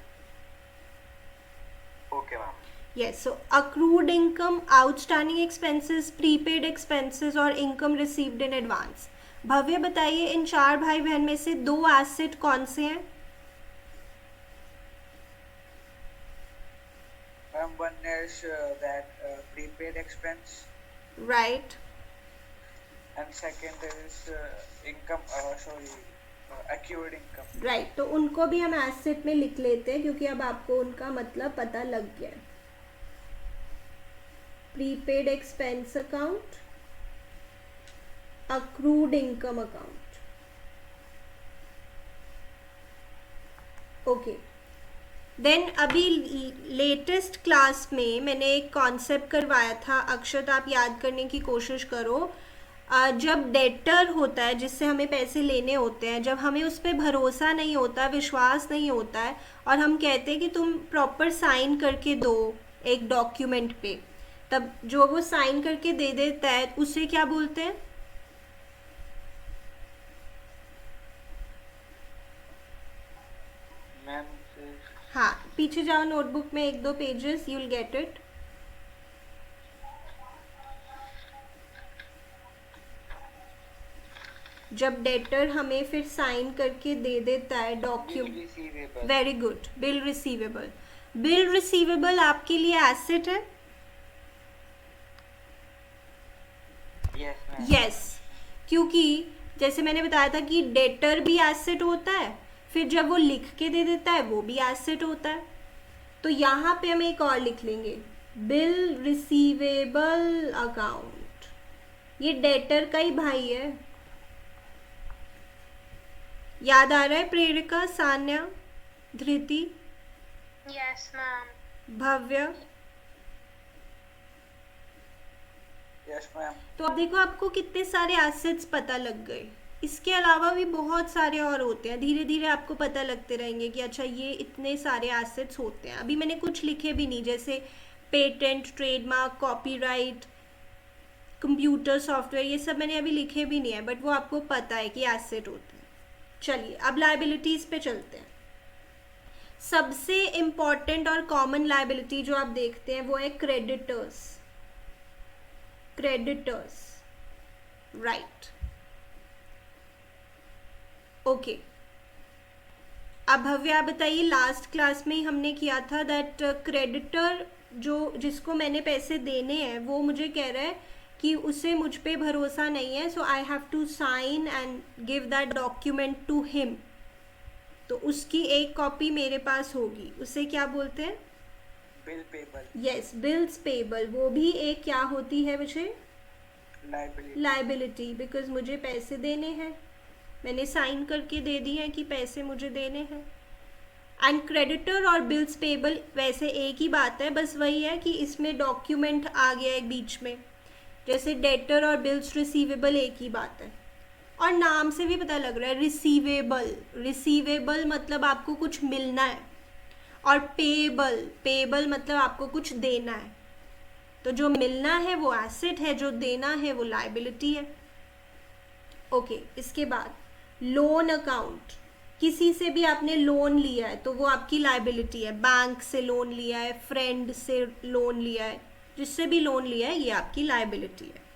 Okay ma'am. Yes, so accrued income, outstanding expenses, prepaid expenses और income received in advance. Bhavya बताइए, इन 4 भाई बहन में से 2 एसेट कौन से हैं? Ma'am, one is that prepaid expense, right. and second is income. Accrued income. Right, तो उनको भी हम एसेट में लिख लेते हैं क्योंकि अब आपको उनका मतलब पता लग गया है। Prepaid expense account, accrued income account. Okay, then अभी लेटेस्ट क्लास में मैंने एक कॉन्सेप्ट करवाया था, अक्षत आप याद करने की कोशिश करो। जब डेटर होता है, जिससे हमें पैसे लेने होते हैं, जब हमें उस पर भरोसा नहीं होता, विश्वास नहीं होता है, और हम कहते हैं कि तुम प्रॉपर साइन करके दो एक डॉक्यूमेंट पे, तब जो वो साइन करके दे देता है उसे क्या बोलते हैं? मैम, हाँ, पीछे जाओ नोटबुक में 1-2 pages, you will get it. जब डेटर हमें फिर साइन करके दे देता है document, very good, bill receivable. Bill receivable आपके लिए एसेट है? यस, क्योंकि जैसे मैंने बताया था कि डेटर भी एसेट होता है, फिर जब वो लिख के दे देता है वो भी एसेट होता है। तो यहाँ पे हम एक और लिख लेंगे, बिल रिसीवेबल अकाउंट। ये डेटर का ही भाई है। याद आ रहा है Prerika, Sanya, Dhriti? Yes, ma'am. Bhavya? Yes ma'am. तो अब देखो आपको कितने सारे एसेट्स पता लग गए। इसके अलावा भी बहुत सारे और होते हैं, धीरे धीरे आपको पता लगते रहेंगे कि अच्छा ये इतने सारे एसेट्स होते हैं। अभी मैंने कुछ लिखे भी नहीं, जैसे patent, trademark, copyright, computer software, ये सब मैंने अभी लिखे भी नहीं है, बट वो आपको पता है कि एसेट होते हैं। चलिए अब लायबिलिटीज पे चलते हैं। सबसे इम्पॉर्टेंट और कॉमन लायबिलिटी जो आप देखते हैं वो है क्रेडिटर्स। Creditors, right, okay. अब भव्य आप बताइए, लास्ट क्लास में ही हमने किया था दैट क्रेडिटर जो जिसको मैंने पैसे देने हैं वो मुझे कह रहा है कि उसे मुझ पे भरोसा नहीं है, so I have to sign and give that document to him. तो उसकी एक कॉपी मेरे पास होगी, उसे क्या बोलते हैं? Bill payable. Yes, bills payable, वो भी एक क्या होती है विषय? लायबिलिटी, बिकॉज मुझे पैसे देने हैं, मैंने साइन करके दे दिए हैं कि पैसे मुझे देने हैं। एंड क्रेडिटर और बिल्स पेबल वैसे एक ही बात है, बस वही है कि इसमें डॉक्यूमेंट आ गया है बीच में, जैसे डेटर और बिल्स रिसीवेबल एक ही बात है। और नाम से भी पता लग रहा है रिसीवेबल, रिसीवेबल मतलब आपको कुछ मिलना है, और पेबल, पेबल मतलब आपको कुछ देना है। तो जो मिलना है वो एसेट है, जो देना है वो लायबिलिटी है। ओके, इसके बाद लोन अकाउंट, किसी से भी आपने लोन लिया है तो वो आपकी लायबिलिटी है। बैंक से लोन लिया है, फ्रेंड से लोन लिया है, जिससे भी लोन लिया है ये आपकी लायबिलिटी है।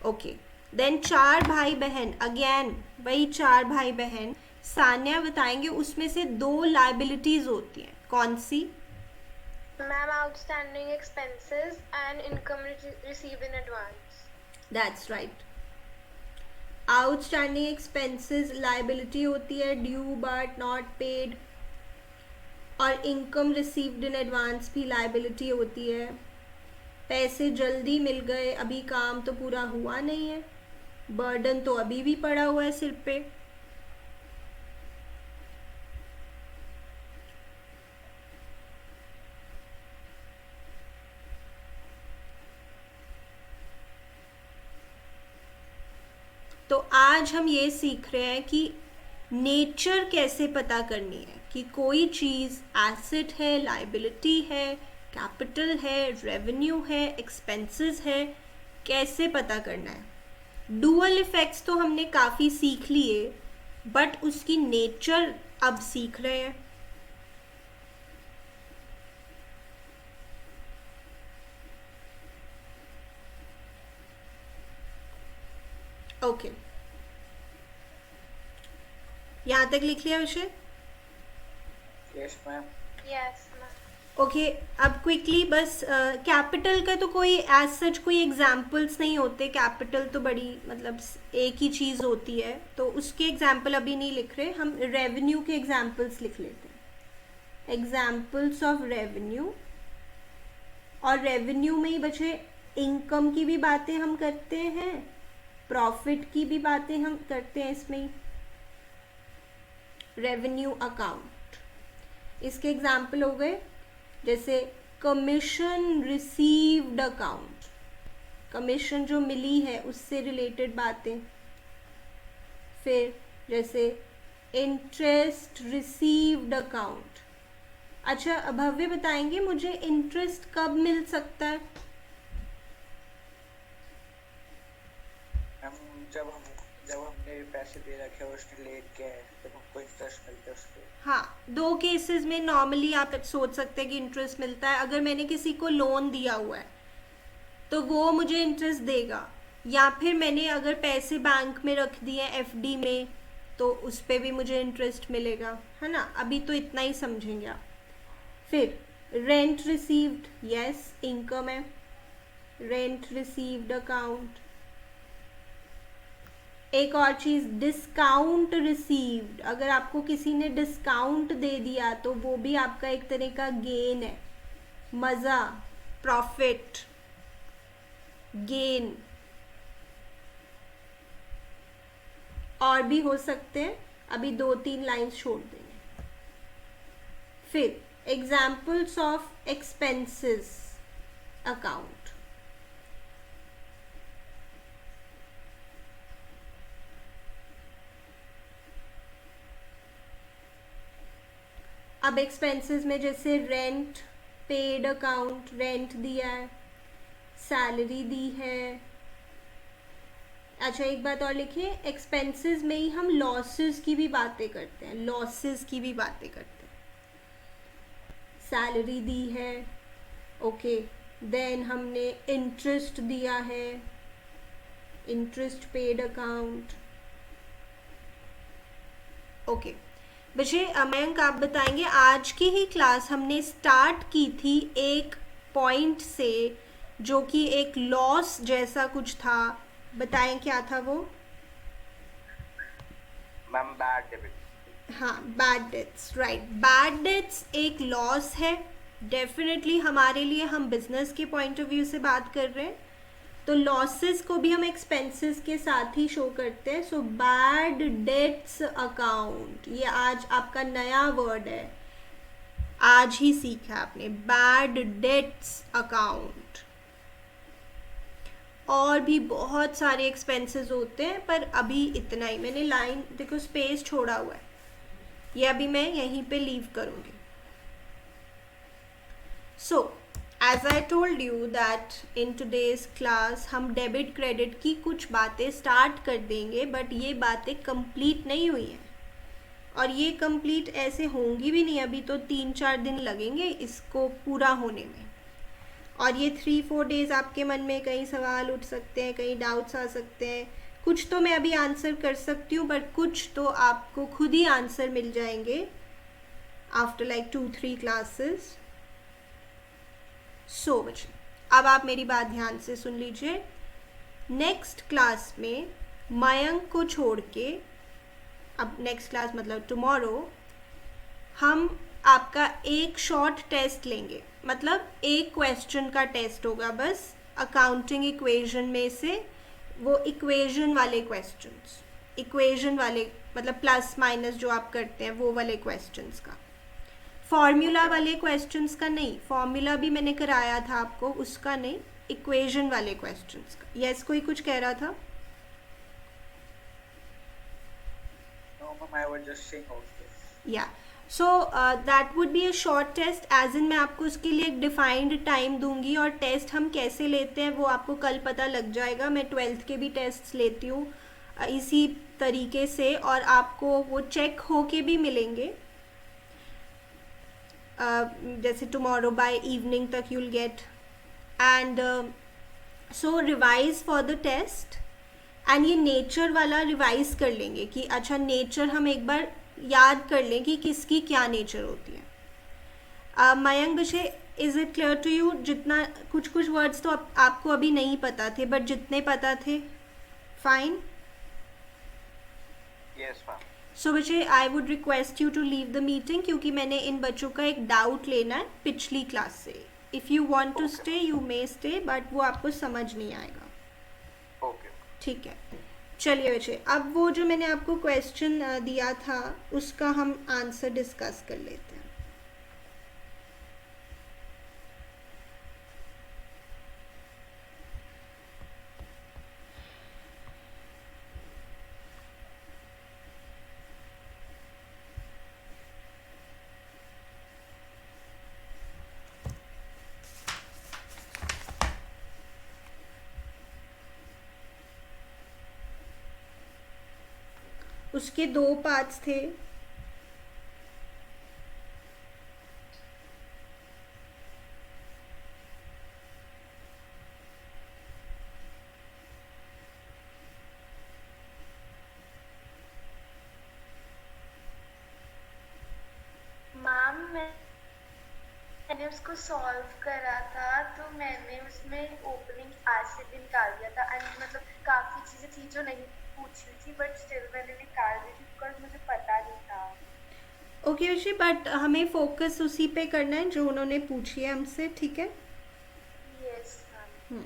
ओके, देन 4 भाई बहन, अगेन वही 4 भाई बहन, सान्या बताएंगे उसमें से 2 लायबिलिटीज होती हैं, कौन सी? Ma'am outstanding expenses and income received in advance. That's right. Outstanding expenses liability होती है, ड्यू बट नॉट पेड, और इनकम रिसीव्ड इन एडवांस भी लायबिलिटी होती है। पैसे जल्दी मिल गए, अभी काम तो पूरा हुआ नहीं है, बर्डन तो अभी भी पड़ा हुआ है सिर पे। तो आज हम ये सीख रहे हैं कि नेचर कैसे पता करनी है, कि कोई चीज़ एसेट है, लायबिलिटी है, कैपिटल है, रेवेन्यू है, एक्सपेंसेस है, कैसे पता करना है। डुअल इफेक्ट्स तो हमने काफ़ी सीख लिए, बट उसकी नेचर अब सीख रहे हैं। ओके, यहाँ तक लिख लिया विषय? Yes, ma'am. Yes ma'am. Okay, अब क्विकली बस कैपिटल का तो कोई एज सच कोई एग्जाम्पल्स नहीं होते, कैपिटल तो बड़ी मतलब एक ही चीज़ होती है, तो उसके एग्जाम्पल अभी नहीं लिख रहे, हम रेवेन्यू के एग्जाम्पल्स लिख लेते हैं। एग्जाम्पल्स ऑफ रेवेन्यू, और रेवेन्यू में ही बचे इनकम की भी बातें हम करते हैं, प्रॉफिट की भी बातें हम करते हैं इसमें ही। रेवेन्यू अकाउंट, इसके एग्जाम्पल हो गए जैसे कमीशन रिसीव्ड अकाउंट, कमीशन जो मिली है उससे रिलेटेड बातें। फिर जैसे इंटरेस्ट रिसीव्ड अकाउंट। अच्छा, भव्य बताएंगे मुझे इंटरेस्ट कब मिल सकता है? हम जब हमने पैसे दे रखे हैं उसने लेट के है, जब हमको इंटरेस्ट मिलता है उसके। हाँ, 2 केसेस में नॉर्मली आप सोच सकते हैं कि इंटरेस्ट मिलता है। अगर मैंने किसी को लोन दिया हुआ है तो वो मुझे इंटरेस्ट देगा, या फिर मैंने अगर पैसे बैंक में रख दिए एफडी में तो उस पर भी मुझे इंटरेस्ट मिलेगा, है ना। अभी तो इतना ही समझेंगे आप। फिर रेंट रिसीव्ड, यस इनकम है, रेंट रिसीव्ड अकाउंट। एक और चीज़ डिस्काउंट रिसीव्ड, अगर आपको किसी ने डिस्काउंट दे दिया तो वो भी आपका एक तरह का गेन है, मज़ा, प्रॉफिट, गेन। और भी हो सकते हैं, अभी 2-3 लाइंस छोड़ देंगे। फिर एग्जाम्पल्स ऑफ एक्सपेंसेस अकाउंट, अब एक्सपेंसेस में जैसे रेंट पेड अकाउंट, रेंट दिया है, सैलरी दी है। अच्छा, एक बात और लिखिए, एक्सपेंसेस में ही हम लॉसेस की भी बातें करते हैं, लॉसेस की भी बातें करते हैं। सैलरी दी है, ओके, देन हमने इंटरेस्ट दिया है, इंटरेस्ट पेड अकाउंट, ओके। बच्चे, मयंक आप बताएंगे, आज की ही क्लास हमने स्टार्ट की थी एक पॉइंट से जो कि एक लॉस जैसा कुछ था, बताएं क्या था वो? Ma'am bad debit. हाँ, bad debts, right. Bad debts एक लॉस है डेफिनेटली हमारे लिए, हम बिजनेस के पॉइंट ऑफ व्यू से बात कर रहे हैं। तो लॉसेस को भी हम एक्सपेंसेस के साथ ही शो करते हैं. सो बैड डेट्स अकाउंट, ये आज आपका नया वर्ड है, आज ही सीखा आपने, बैड डेट्स अकाउंट. और भी बहुत सारे एक्सपेंसेस होते हैं, पर अभी इतना ही. मैंने लाइन देखो स्पेस छोड़ा हुआ है, ये अभी मैं यहीं पे लीव करूँगी. So as I told you that in today's class हम डेबिट क्रेडिट की कुछ बातें स्टार्ट कर देंगे, बट ये बातें कंप्लीट नहीं हुई हैं, और ये कंप्लीट ऐसे होंगी भी नहीं. अभी तो 3-4 दिन लगेंगे इसको पूरा होने में. और ये 3-4 डेज आपके मन में कई सवाल उठ सकते हैं, कई डाउट्स आ सकते हैं. कुछ तो मैं अभी आंसर कर सकती हूँ, बट कुछ तो आपको खुद ही आंसर मिल जाएंगे आफ्टर लाइक 2-3 क्लासेस. सो बच्चे, अब आप मेरी बात ध्यान से सुन लीजिए. नेक्स्ट क्लास में मयंक को छोड़ के, अब नेक्स्ट क्लास मतलब टुमारो, हम आपका एक शॉर्ट टेस्ट लेंगे. मतलब एक क्वेश्चन का टेस्ट होगा बस, अकाउंटिंग इक्वेशन में से वो इक्वेशन वाले क्वेश्चंस, इक्वेशन वाले मतलब प्लस माइनस जो आप करते हैं वो वाले क्वेश्चंस का. फॉर्मूला वाले क्वेश्चंस का नहीं, फॉर्मूला भी मैंने कराया था आपको, उसका नहीं, इक्वेशन वाले क्वेश्चंस का. यस, कोई कुछ कह रहा था? No, ma'am, I was just saying okay. या so that would be a short test, as in मैं आपको उसके लिए एक डिफाइंड टाइम दूंगी, और टेस्ट हम कैसे लेते हैं वो आपको कल पता लग जाएगा. मैं 12th के भी टेस्ट लेती हूँ इसी तरीके से, और आपको वो चेक हो के भी मिलेंगे. जैसे टुमारो बाय इवनिंग तक you will get. And so revise for the test. And ये नेचर वाला रिवाइज कर लेंगे कि अच्छा नेचर हम एक बार याद कर लें कि किसकी क्या नेचर होती है. मयंक बच्चे, is it clear to you? जितना कुछ कुछ वर्ड्स तो आपको अभी नहीं पता थे, बट जितने पता थे फाइन. Yes, ma'am. सो बच्चे, I would request you to leave the meeting, क्योंकि मैंने इन बच्चों का एक डाउट लेना है पिछली क्लास से. If you want to stay you may stay, but वो आपको समझ नहीं आएगा. Okay. ठीक है, चलिए बच्चे, अब वो जो मैंने आपको क्वेश्चन दिया था उसका हम आंसर डिस्कस कर लेते हैं. उसके 2 पार्ट्स थे. मैम मैंने उसको सॉल्व करा था, तो मैंने उसमें ओपनिंग एसिड निकाल दिया था. एंड मतलब काफ़ी चीज़ें थी जो नहीं पूछी थी, बट स्टिल मैंने निकाल दी थी बिकॉज मुझे पता नहीं था. ओके बच्चे, बट हमें फोकस उसी पे करना है जो उन्होंने पूछी है हमसे, ठीक है? Yes ma'am.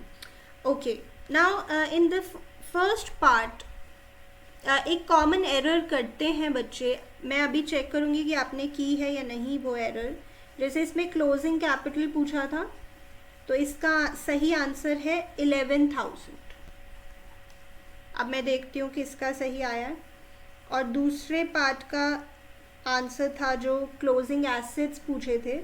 Okay, now in the first part एक कॉमन एरर करते हैं बच्चे. मैं अभी चेक करूँगी कि आपने की है या नहीं वो एरर. जैसे इसमें क्लोजिंग कैपिटल पूछा था, तो इसका सही आंसर है 11,000. अब मैं देखती हूँ कि इसका सही आया है. और दूसरे पार्ट का आंसर था जो क्लोजिंग एसेट्स पूछे थे,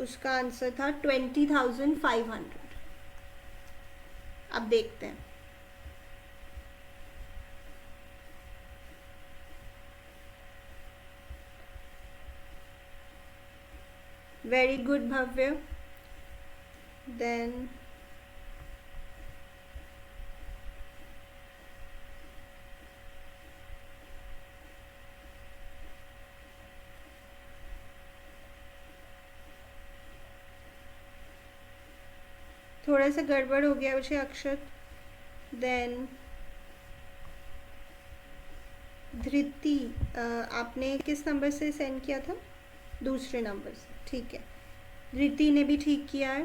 उसका आंसर था 20,500. अब देखते हैं. वेरी गुड भव्य. देन थोड़ा सा गड़बड़ हो गया मुझे अक्षत. देन धृति, आपने किस नंबर से सेंड किया था? दूसरे नंबर से, ठीक है. धृति ने भी ठीक किया है.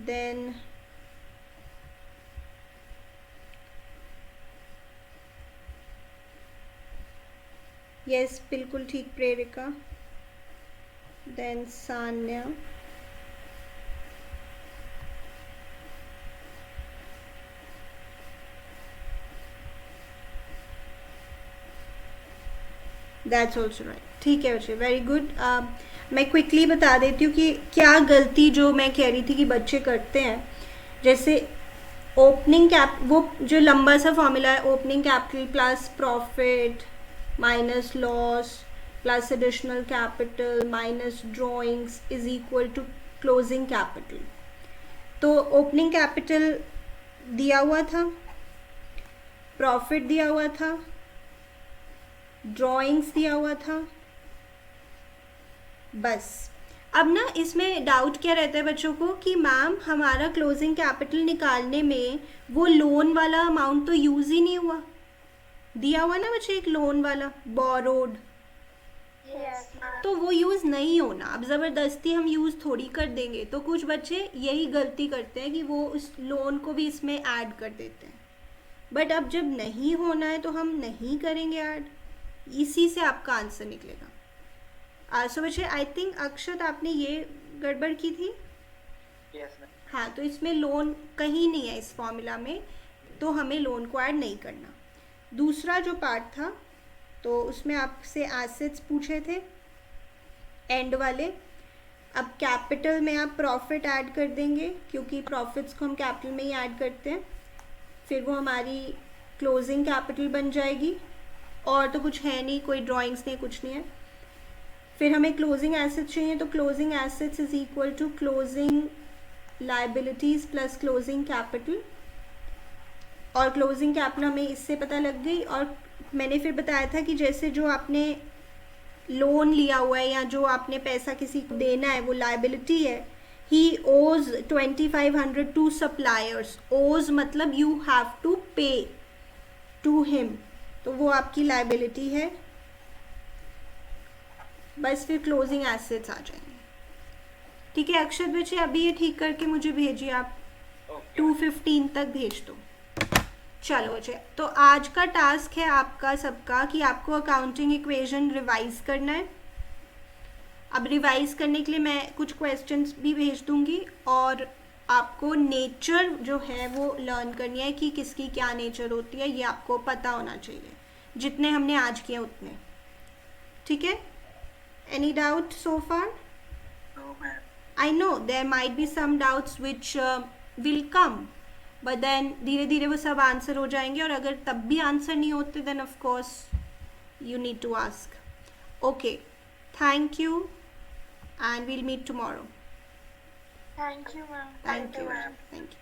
देन यस, बिल्कुल ठीक Prerika, then Sanya, that's also right. ठीक है बच्चे, वेरी गुड। मैं क्विकली बता देती हूँ कि क्या गलती जो मैं कह रही थी कि बच्चे करते हैं। जैसे ओपनिंग कैप, वो जो लंबा सा फॉर्मूला है, opening capital plus profit minus loss plus additional capital minus drawings is equal to closing capital. तो ओपनिंग कैपिटल दिया हुआ था, प्रॉफिट दिया हुआ था, ड्राइंग्स दिया हुआ था, बस। अब ना इसमें डाउट क्या रहता है बच्चों को कि मैम हमारा क्लोजिंग कैपिटल निकालने में वो लोन वाला अमाउंट तो यूज ही नहीं हुआ। दिया हुआ ना बच्चे एक लोन वाला, बोरोड, Yes, ma'am. तो वो यूज़ नहीं होना। अब ज़बरदस्ती हम यूज़ थोड़ी कर देंगे। तो कुछ बच्चे यही गलती करते हैं कि वो उस लोन को भी इसमें ऐड कर देते हैं, बट अब जब नहीं होना है तो हम नहीं करेंगे ऐड। इसी से आपका आंसर निकलेगा। सो बच्चे, आई थिंक अक्षत आपने ये गड़बड़ की थी। Yes ma'am. हाँ, तो इसमें लोन कहीं नहीं है इस फॉर्मूला में, तो हमें लोन को ऐड नहीं करना। दूसरा जो पार्ट था, तो उसमें आपसे एसेट्स पूछे थे एंड वाले। अब कैपिटल में आप प्रॉफिट ऐड कर देंगे, क्योंकि प्रॉफिट्स को हम कैपिटल में ही ऐड करते हैं। फिर वो हमारी क्लोजिंग कैपिटल बन जाएगी, और तो कुछ है नहीं, कोई ड्राइंग्स नहीं, कुछ नहीं है। फिर हमें क्लोजिंग एसेट्स चाहिए, तो closing assets is equal to closing liabilities plus closing capital, और क्लोजिंग कैपिटल हमें इससे पता लग गई। और मैंने फिर बताया था कि जैसे जो आपने लोन लिया हुआ है या जो आपने पैसा किसी को देना है वो लाइबिलिटी है। ही ओज 2500 टू सप्लायर्स। ओज मतलब you have to pay to him, तो वो आपकी लाइबिलिटी है। बस फिर क्लोजिंग एसेट्स आ जाएंगे। ठीक है अक्षत बच्चे, अभी ये ठीक करके मुझे भेजिए आप। 2:15 तक भेज दो। चलो बच्चे, तो आज का टास्क है आपका सबका कि आपको अकाउंटिंग इक्वेशन रिवाइज करना है। अब रिवाइज करने के लिए मैं कुछ क्वेश्चंस भी भेज दूंगी, और आपको नेचर जो है वो लर्न करनी है कि किसकी क्या नेचर होती है, ये आपको पता होना चाहिए। जितने हमने आज किए उतने। ठीक है? Any doubt so far? No ma'am. I know there might be some doubts which will come, but then धीरे धीरे वो सब आंसर हो जाएंगे, और अगर तब भी आंसर नहीं होते then of course you need to ask. Okay, thank you and we'll meet tomorrow. Thank you, ma'am. Thank you. ma'am. Thank you.